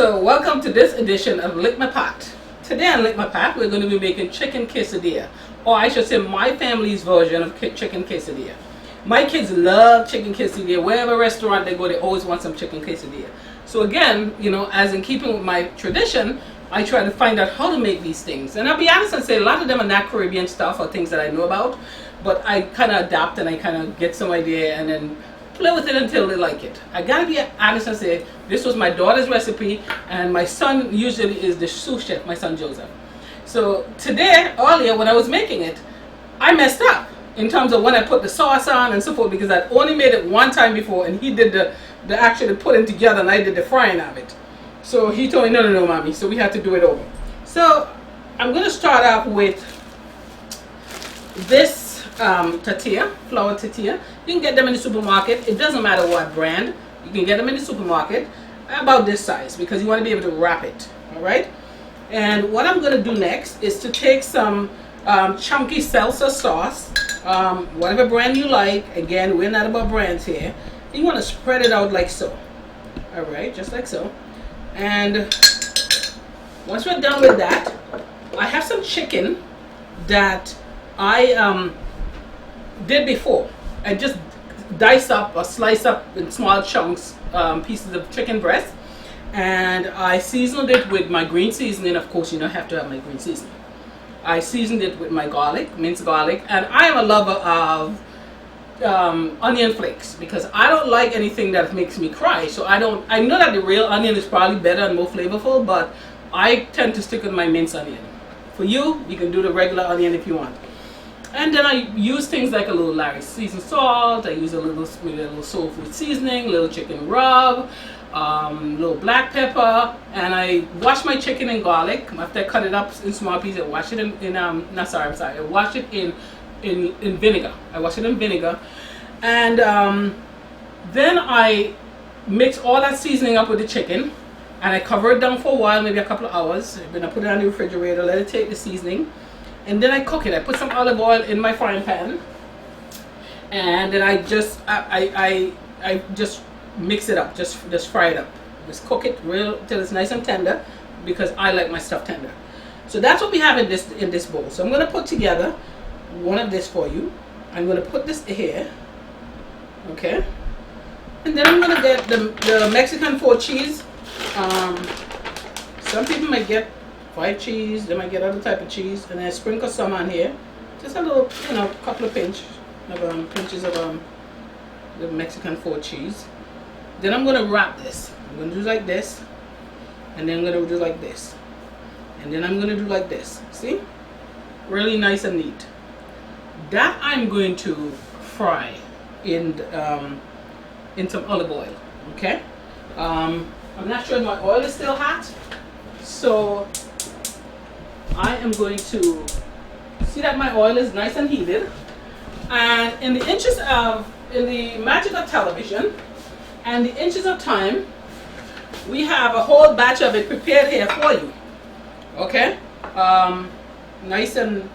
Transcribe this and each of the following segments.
So welcome to this edition of Lick My Pot. Today on Lick My Pot we're going to be making chicken quesadilla, or I should say my family's version of chicken quesadilla. My kids love chicken quesadilla. Wherever restaurant they go, they always want some chicken quesadilla. So again, you know, as in keeping with my tradition, I try to find out how to make these things. And I'll be honest and say a lot of them are not Caribbean stuff or things that I know about, but I kind of adapt and I kind of get some idea and then play with it until they like it. I gotta be honest and say this was my daughter's recipe, and my son usually is the sous chef, my son Joseph. So today, earlier when I was making it, I messed up in terms of when I put the sauce on and so forth, because I'd only made it one time before and he did the actually putting together and I did the frying of it. So he told me, no, mommy, so we had to do it over. So I'm gonna start off with this tortilla, flour tortilla. You can get them in the supermarket. It doesn't matter what brand. You can get them in the supermarket about this size because you want to be able to wrap it. All right. And what I'm going to do next is to take some chunky salsa sauce, whatever brand you like. Again, we're not about brands here. You want to spread it out like so. All right, just like so. And once we're done with that, I have some chicken that I did before. I just dice up or slice up in small chunks pieces of chicken breast, and I seasoned it with my green seasoning. Of course, you don't have to have my green seasoning. I seasoned it with my garlic, minced garlic, and I am a lover of onion flakes because I don't like anything that makes me cry. So I know that the real onion is probably better and more flavorful, but I tend to stick with my minced onion. For you, you can do the regular onion if you want. And then I use things like a little Larry's seasoned salt. I use a little soul food seasoning, a little chicken rub, little black pepper, and I wash my chicken in garlic. After I cut it up in small pieces, I wash it I wash it in vinegar. I wash it in vinegar, and then I mix all that seasoning up with the chicken, and I cover it down for a while, maybe a couple of hours. Then I put it on the refrigerator, let it take the seasoning. And then I cook it. I put some olive oil in my frying pan, and then I just mix it up, just fry it up, just cook it real till it's nice and tender, because I like my stuff tender. So that's what we have in this bowl. So I'm going to put together one of this for you. I'm going to put this here, okay, and then I'm going to get the Mexican 4 cheese. Some people might get 5 cheese, they might get other type of cheese, and then sprinkle some on here, just a little, you know, couple of pinches of the Mexican 4 cheese. Then I'm going to wrap this. I'm going to do like this, and then I'm going to do like this, and then I'm going to do like this. See, really nice and neat. That I'm going to fry in some olive oil. Okay, I'm not sure if my oil is still hot, so I am going to see that my oil is nice and heated, and in the magic of television and the inches of time, we have a whole batch of it prepared here for you. Okay, nice and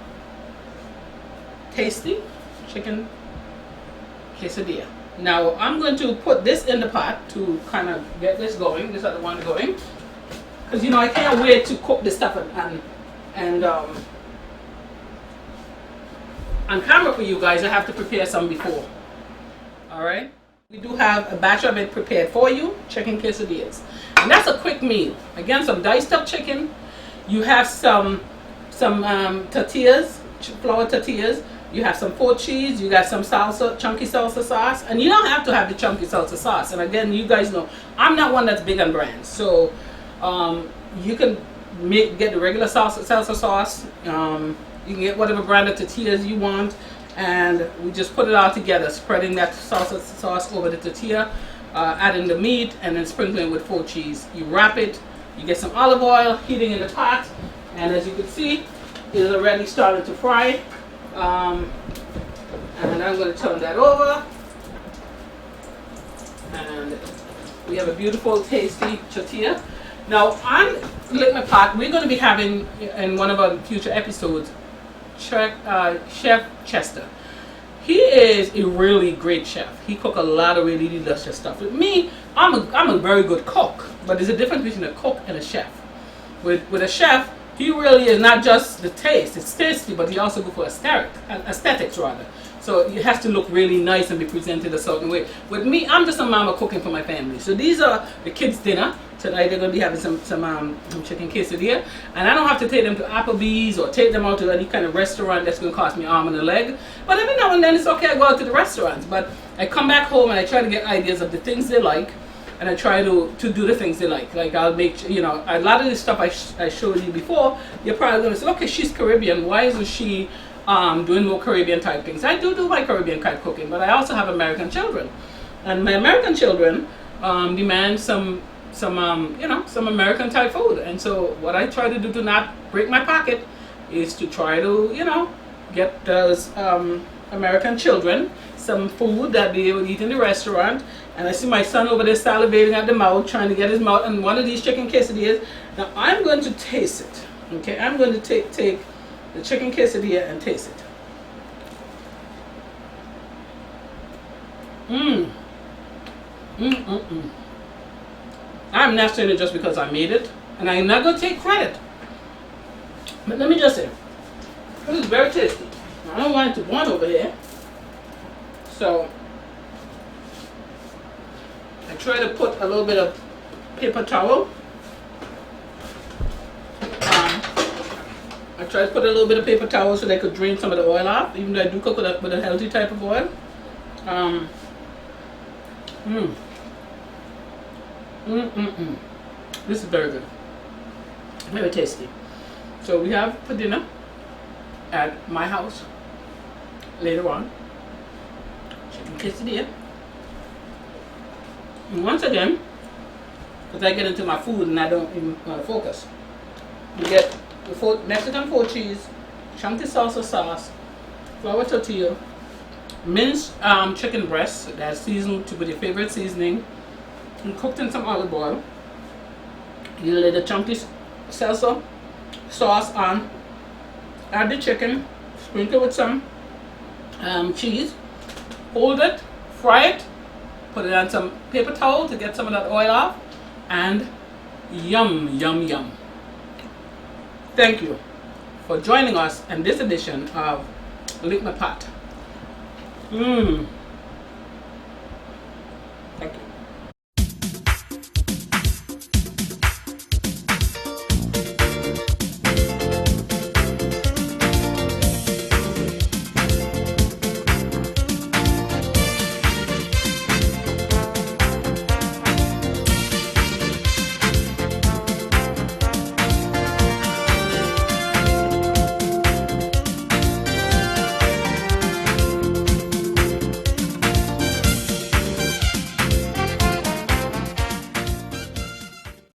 tasty chicken quesadilla. Now I'm going to put this in the pot to kind of get this going, this other one going, because you know I can't wait to cook this stuff and on camera for you guys. I have to prepare some before. Alright, we do have a batch of it prepared for you, chicken quesadillas, and that's a quick meal. Again, some diced up chicken, you have some tortillas, flour tortillas, you have some 4 cheese, you got some salsa, chunky salsa sauce, and you don't have to have the chunky salsa sauce. And again, you guys know I'm not one that's big on brands, so you can get the regular salsa sauce. You can get whatever brand of tortillas you want, and we just put it all together, spreading that salsa sauce over the tortilla, adding the meat, and then sprinkling with 4 cheese. You wrap it, you get some olive oil heating in the pot, and as you can see, it is already starting to fry. And I'm going to turn that over, and we have a beautiful tasty tortilla. Now on Lick My Pot, we're going to be having in one of our future episodes Chef Chester. He is a really great chef. He cooks a lot of really delicious stuff. With me, I'm a very good cook, but there's a difference between a cook and a chef. With a chef, he really is not just the taste. It's tasty, but he also go for aesthetics rather. So it has to look really nice and be presented a certain way. With me, I'm just a mama cooking for my family. So these are the kids' dinner. Tonight they're going to be having some chicken quesadilla. And I don't have to take them to Applebee's or take them out to any kind of restaurant that's going to cost me an arm and a leg. But every now and then it's okay, I go out to the restaurants. But I come back home and I try to get ideas of the things they like. And I try to do the things they like. Like I'll make, you know, a lot of the stuff I showed you before, you're probably going to say, okay, she's Caribbean. Why isn't she doing more Caribbean type things? I do my Caribbean type cooking, but I also have American children. And my American children demand some American type food. And so what I try to do to not break my pocket is to try to, you know, get those American children some food that they would eat in the restaurant. And I see my son over there salivating at the mouth, trying to get his mouth on one of these chicken quesadillas. Now I'm going to taste it. Okay, I'm going to take the chicken quesadilla and taste it. I'm not saying it just because I made it, and I'm not going to take credit. But let me just say, this is very tasty. I don't want it to burn over here. So I try to put a little bit of paper towel. I try to put a little bit of paper towel so they could drain some of the oil off, even though I do cook with a healthy type of oil. This is very good. Very tasty. So we have for dinner at my house later on. Chicken quesadilla. And once again, because I get into my food and I don't even focus, you get the Mexican 4-cheese, chunky salsa sauce, flour tortilla, minced chicken breast that's seasoned with your favorite seasoning and cooked in some olive oil. You lay the chunky salsa sauce on, add the chicken, sprinkle with some cheese, hold it, fry it, put it on some paper towel to get some of that oil off, and yum, yum, yum. Thank you for joining us in this edition of Lick My Pot.